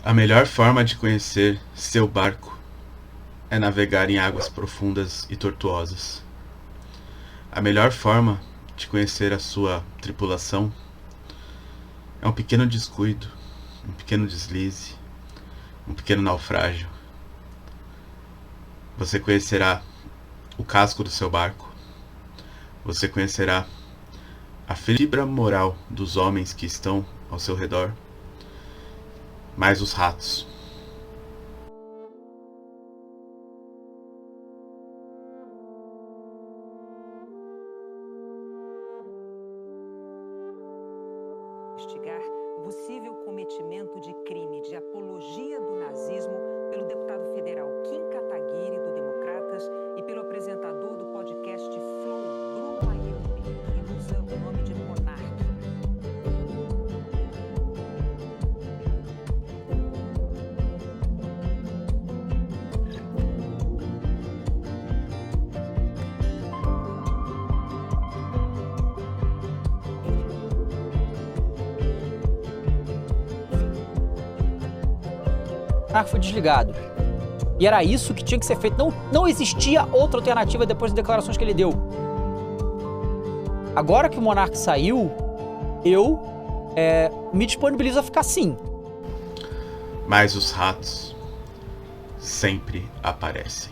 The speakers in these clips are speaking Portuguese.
A melhor forma de conhecer seu barco é navegar em águas profundas e tortuosas. A melhor forma de conhecer a sua tripulação é um pequeno descuido, um pequeno deslize, um pequeno naufrágio. Você conhecerá o casco do seu barco. Você conhecerá a fibra moral dos homens que estão ao seu redor, mais os ratos. Investigar o possível cometimento de crime de apologia do nazismo pelo deputado federal Kim Kataguiri, do Democratas, e pelo apresentador do podcast Flow, Bruno Ailton, que usa o nome de Monark. Monark foi desligado. E era isso que tinha que ser feito. Não existia outra alternativa depois das declarações que ele deu. Agora que o Monark saiu, eu me disponibilizo a ficar assim. Mas os ratos sempre aparecem.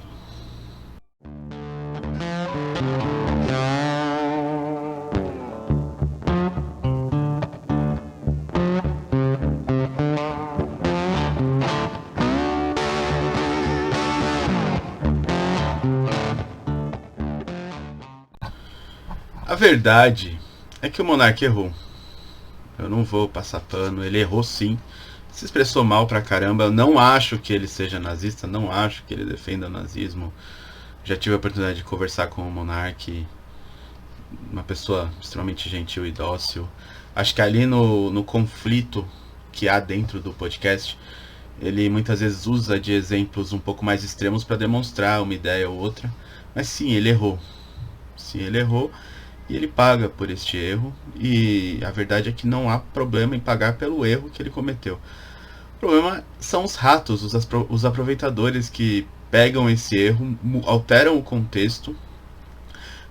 A verdade é que o Monark errou. Eu não vou passar pano, ele errou sim. Se expressou mal pra caramba. Eu não acho que ele seja nazista, não acho que ele defenda o nazismo. Já tive a oportunidade de conversar com o Monark, uma pessoa extremamente gentil e dócil. Acho que ali no conflito que há dentro do podcast, ele muitas vezes usa de exemplos um pouco mais extremos para demonstrar uma ideia ou outra. Mas sim, ele errou. Sim, ele errou. E ele paga por este erro, e a verdade é que não há problema em pagar pelo erro que ele cometeu. O problema são os ratos, os aproveitadores que pegam esse erro, alteram o contexto,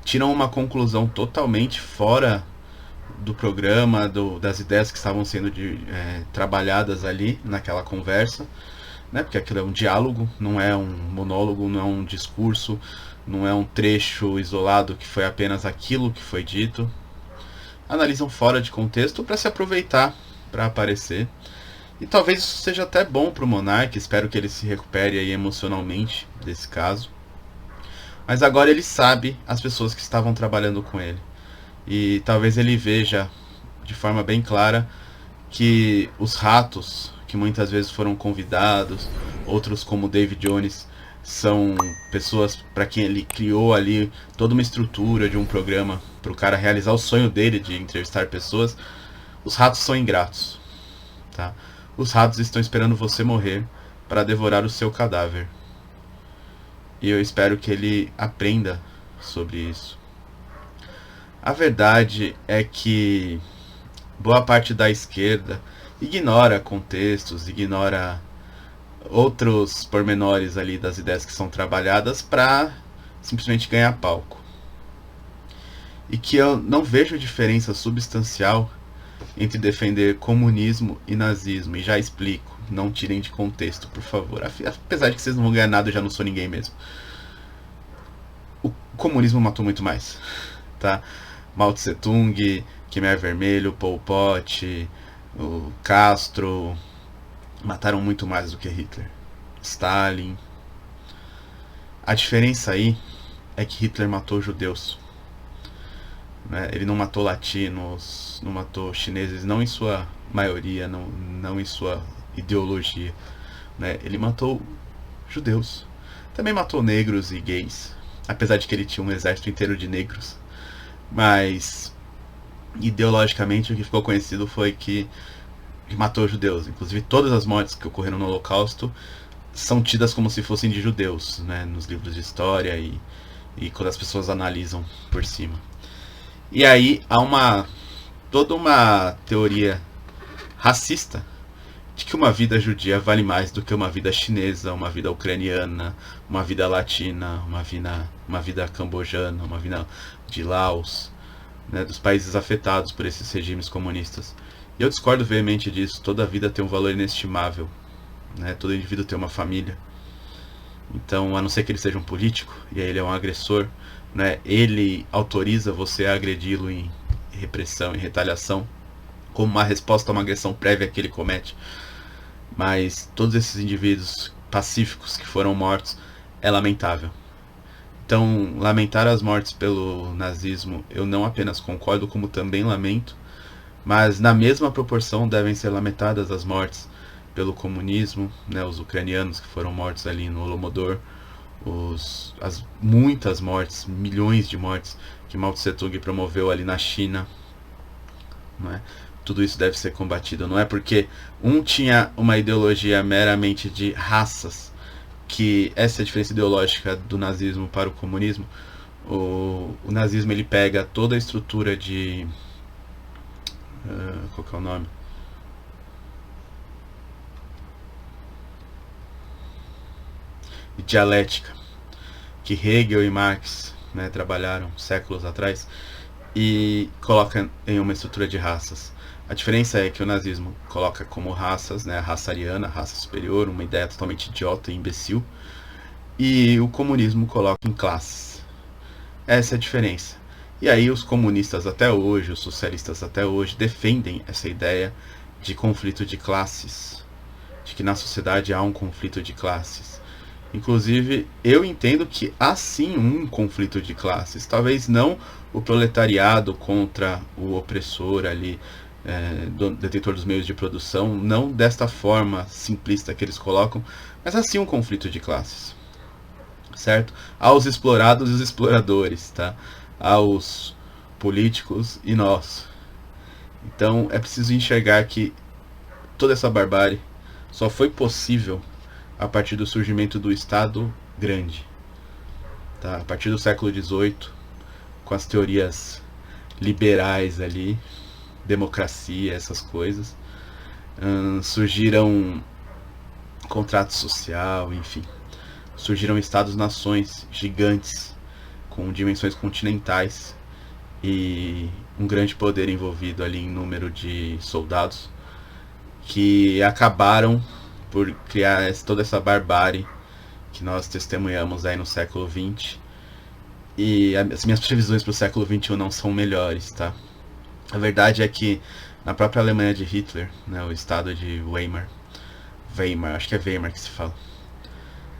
tiram uma conclusão totalmente fora do programa, das ideias que estavam sendo trabalhadas ali naquela conversa, né? Porque aquilo é um diálogo, não é um monólogo, não é um discurso, não é um trecho isolado que foi apenas aquilo que foi dito. Analisam fora de contexto para se aproveitar, para aparecer. E talvez isso seja até bom para o Monark, espero que ele se recupere aí emocionalmente desse caso. Mas agora ele sabe as pessoas que estavam trabalhando com ele. E talvez ele veja de forma bem clara que os ratos, que muitas vezes foram convidados, outros como David Jones, são pessoas para quem ele criou ali toda uma estrutura de um programa para o cara realizar o sonho dele de entrevistar pessoas. Os ratos são ingratos, tá? Os ratos estão esperando você morrer para devorar o seu cadáver. E eu espero que ele aprenda sobre isso. A verdade é que boa parte da esquerda ignora contextos, ignora outros pormenores ali das ideias que são trabalhadas para simplesmente ganhar palco. E que eu não vejo diferença substancial entre defender comunismo e nazismo. E já explico, não tirem de contexto, por favor. Apesar de que vocês não vão ganhar nada, eu já não sou ninguém mesmo. O comunismo matou muito mais, tá? Mao Tse Tung, Khmer Vermelho, Pol Pot, o Castro mataram muito mais do que Hitler. Stalin. A diferença aí é que Hitler matou judeus, né? Ele não matou latinos, não matou chineses, não em sua maioria, não em sua ideologia, né? Ele matou judeus. Também matou negros e gays, apesar de que ele tinha um exército inteiro de negros. Mas ideologicamente o que ficou conhecido foi que matou judeus. Inclusive todas as mortes que ocorreram no Holocausto são tidas como se fossem de judeus, né, nos livros de história e quando as pessoas analisam por cima. E aí há toda uma teoria racista de que uma vida judia vale mais do que uma vida chinesa, uma vida ucraniana, uma vida latina, uma vida cambojana, uma vida de Laos, né, dos países afetados por esses regimes comunistas. E eu discordo veemente disso. Toda vida tem um valor inestimável, né? Todo indivíduo tem uma família. Então, a não ser que ele seja um político, e aí ele é um agressor, né, ele autoriza você a agredi-lo em repressão, em retaliação, como uma resposta a uma agressão prévia que ele comete. Mas todos esses indivíduos pacíficos que foram mortos é lamentável. Então, lamentar as mortes pelo nazismo, eu não apenas concordo, como também lamento, mas na mesma proporção devem ser lamentadas as mortes pelo comunismo, né, os ucranianos que foram mortos ali no Holodomor, as muitas mortes, milhões de mortes que Mao Tse Tung promoveu ali na China, não é? Tudo isso deve ser combatido. Não é porque um tinha uma ideologia meramente de raças, que essa é a diferença ideológica do nazismo para o comunismo. O nazismo, ele pega toda a estrutura de... qual que é o nome? Dialética, que Hegel e Marx, né, trabalharam séculos atrás, e coloca em uma estrutura de raças. A diferença é que o nazismo coloca como raças, né, a raça ariana, a raça superior, uma ideia totalmente idiota e imbecil, e o comunismo coloca em classes. Essa é a diferença. E aí os comunistas até hoje, os socialistas até hoje, defendem essa ideia de conflito de classes, de que na sociedade há um conflito de classes. Inclusive, eu entendo que há sim um conflito de classes. Talvez não o proletariado contra o opressor ali, detentor dos meios de produção, não desta forma simplista que eles colocam, mas há sim um conflito de classes, certo? Há os explorados e os exploradores, tá? Há os políticos e nós. Então é preciso enxergar que toda essa barbárie só foi possível a partir do surgimento do Estado grande, tá? A partir do século XVIII, com as teorias liberais ali, democracia, essas coisas, surgiram contrato social, enfim, surgiram estados-nações gigantes com dimensões continentais e um grande poder envolvido ali em número de soldados, que acabaram por criar toda essa barbárie que nós testemunhamos aí no século XX. E as minhas previsões para o século XXI não são melhores, tá? A verdade é que na própria Alemanha de Hitler, né, o estado de Weimar, acho que é Weimar que se fala,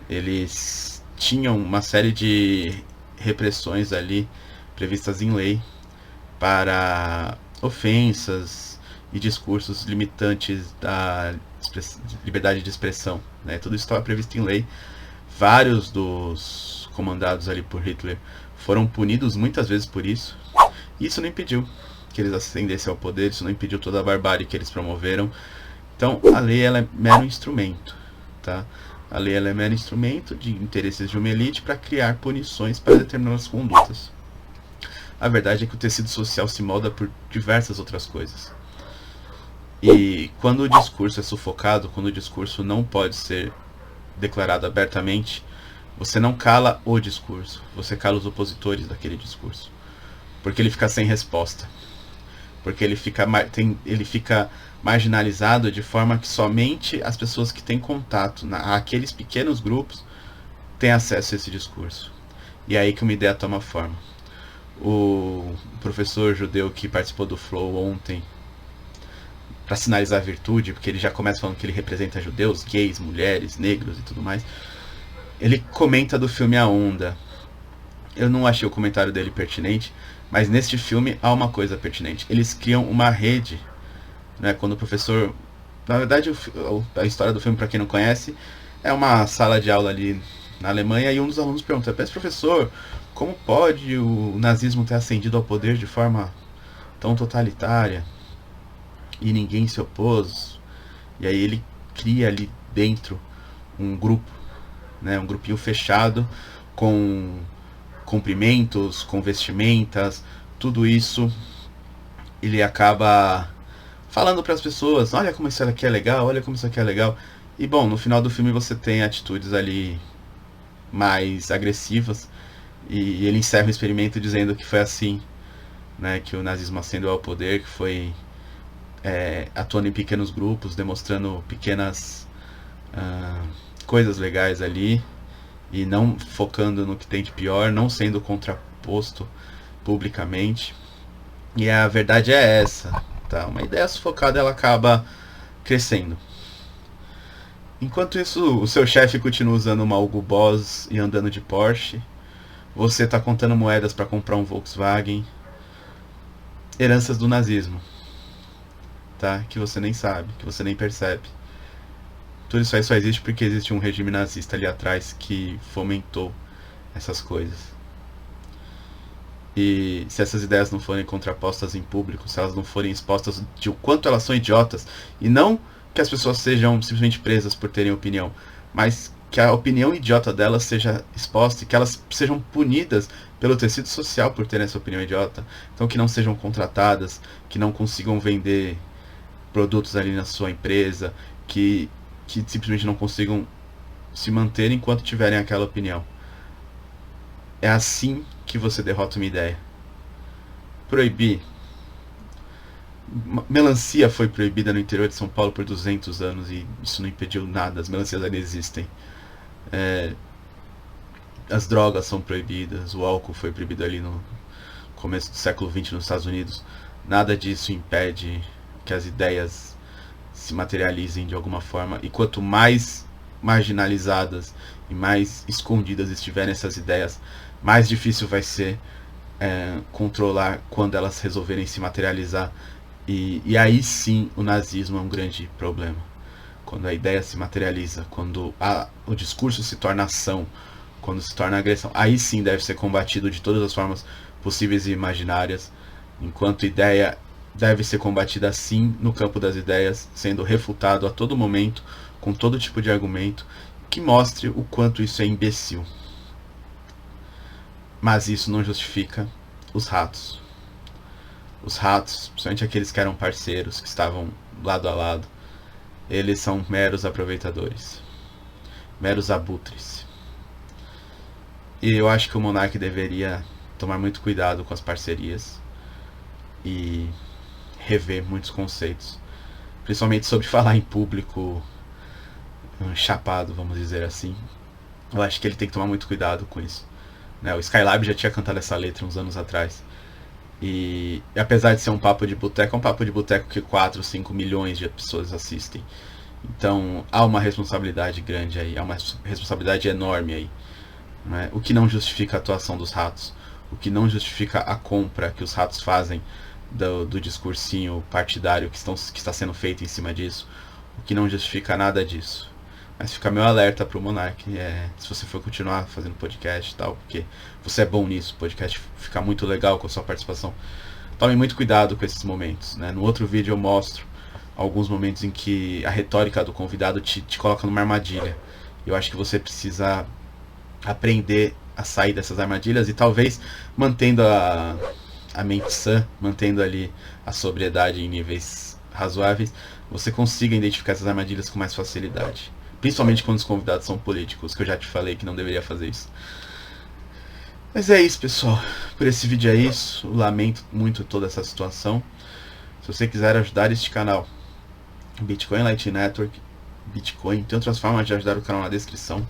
eles tinham uma série de repressões ali previstas em lei para ofensas e discursos limitantes da liberdade de expressão, né? Tudo isso estava previsto em lei. Vários dos comandados ali por Hitler foram punidos muitas vezes por isso. E isso não impediu que eles ascendessem ao poder, isso não impediu toda a barbárie que eles promoveram. Então a lei, ela é mero instrumento, tá? A lei, ela é mero instrumento de interesses de uma elite para criar punições para determinadas condutas. A verdade é que o tecido social se molda por diversas outras coisas. E quando o discurso é sufocado, quando o discurso não pode ser declarado abertamente, você não cala o discurso, você cala os opositores daquele discurso, porque ele fica sem resposta, porque ele fica marginalizado de forma que somente as pessoas que têm contato, aqueles pequenos grupos, têm acesso a esse discurso. E é aí que uma ideia toma forma. O professor judeu que participou do Flow ontem, para sinalizar a virtude, porque ele já começa falando que ele representa judeus, gays, mulheres, negros e tudo mais, ele comenta do filme A Onda. Eu não achei o comentário dele pertinente, mas neste filme há uma coisa pertinente. Eles criam uma rede, né? Quando o professor... Na verdade, a história do filme, para quem não conhece, é uma sala de aula ali na Alemanha, e um dos alunos pergunta: mas professor, como pode o nazismo ter ascendido ao poder de forma tão totalitária e ninguém se opôs? E aí ele cria ali dentro um grupo, né, um grupinho fechado, com cumprimentos, com vestimentas, tudo isso ele acaba falando para as pessoas, olha como isso aqui é legal, olha como isso aqui é legal. E bom, no final do filme você tem atitudes ali mais agressivas, e ele encerra o experimento dizendo que foi assim, né, que o nazismo ascendeu ao poder, que foi atuando em pequenos grupos, demonstrando pequenas coisas legais ali, e não focando no que tem de pior, não sendo contraposto publicamente. E a verdade é essa, tá? Uma ideia sufocada, ela acaba crescendo. Enquanto isso, o seu chefe continua usando uma Hugo Boss e andando de Porsche. Você está contando moedas para comprar um Volkswagen. Heranças do nazismo, tá? Que você nem sabe, que você nem percebe. Tudo isso aí só existe porque existe um regime nazista ali atrás que fomentou essas coisas. E se essas ideias não forem contrapostas em público, se elas não forem expostas de o quanto elas são idiotas, e não que as pessoas sejam simplesmente presas por terem opinião, mas que a opinião idiota delas seja exposta e que elas sejam punidas pelo tecido social por terem essa opinião idiota. Então que não sejam contratadas, que não consigam vender produtos ali na sua empresa, que simplesmente não consigam se manter enquanto tiverem aquela opinião. É assim que você derrota uma ideia. Proibir. Melancia foi proibida no interior de São Paulo por 200 anos e isso não impediu nada, as melancias ainda existem. As drogas são proibidas, o álcool foi proibido ali no começo do século XX nos Estados Unidos. Nada disso impede que as ideias se materializem de alguma forma, e quanto mais marginalizadas e mais escondidas estiverem essas ideias, mais difícil vai ser controlar quando elas resolverem se materializar. E aí sim o nazismo é um grande problema. Quando a ideia se materializa, quando o discurso se torna ação, quando se torna agressão, aí sim deve ser combatido de todas as formas possíveis e imaginárias, enquanto ideia deve ser combatida sim no campo das ideias, sendo refutado a todo momento, com todo tipo de argumento, que mostre o quanto isso é imbecil. Mas isso não justifica os ratos. Os ratos, principalmente aqueles que eram parceiros, que estavam lado a lado, eles são meros aproveitadores, meros abutres. E eu acho que o monarca deveria tomar muito cuidado com as parcerias e rever muitos conceitos, principalmente sobre falar em público chapado, vamos dizer assim. Eu acho que ele tem que tomar muito cuidado com isso, né? O Skylab já tinha cantado essa letra uns anos atrás. E apesar de ser um papo de boteco, é um papo de boteco que 4, 5 milhões de pessoas assistem. Então há uma responsabilidade grande aí, há uma responsabilidade enorme aí, né? O que não justifica a atuação dos ratos, o que não justifica a compra que os ratos fazem do discursinho partidário que está sendo feito em cima disso, o que não justifica nada disso. Mas fica meu alerta pro Monark, se você for continuar fazendo podcast e tal, porque você é bom nisso, o podcast fica muito legal com a sua participação. Tome muito cuidado com esses momentos, né? No outro vídeo eu mostro alguns momentos em que a retórica do convidado te coloca numa armadilha. Eu acho que você precisa aprender a sair dessas armadilhas e talvez mantendo a mente sã, mantendo ali a sobriedade em níveis razoáveis, você consiga identificar essas armadilhas com mais facilidade. Principalmente quando os convidados são políticos, que eu já te falei que não deveria fazer isso. Mas é isso, pessoal. Por esse vídeo é isso. Eu lamento muito toda essa situação. Se você quiser ajudar este canal, Bitcoin Lightning Network, Bitcoin, tem outras formas de ajudar o canal na descrição.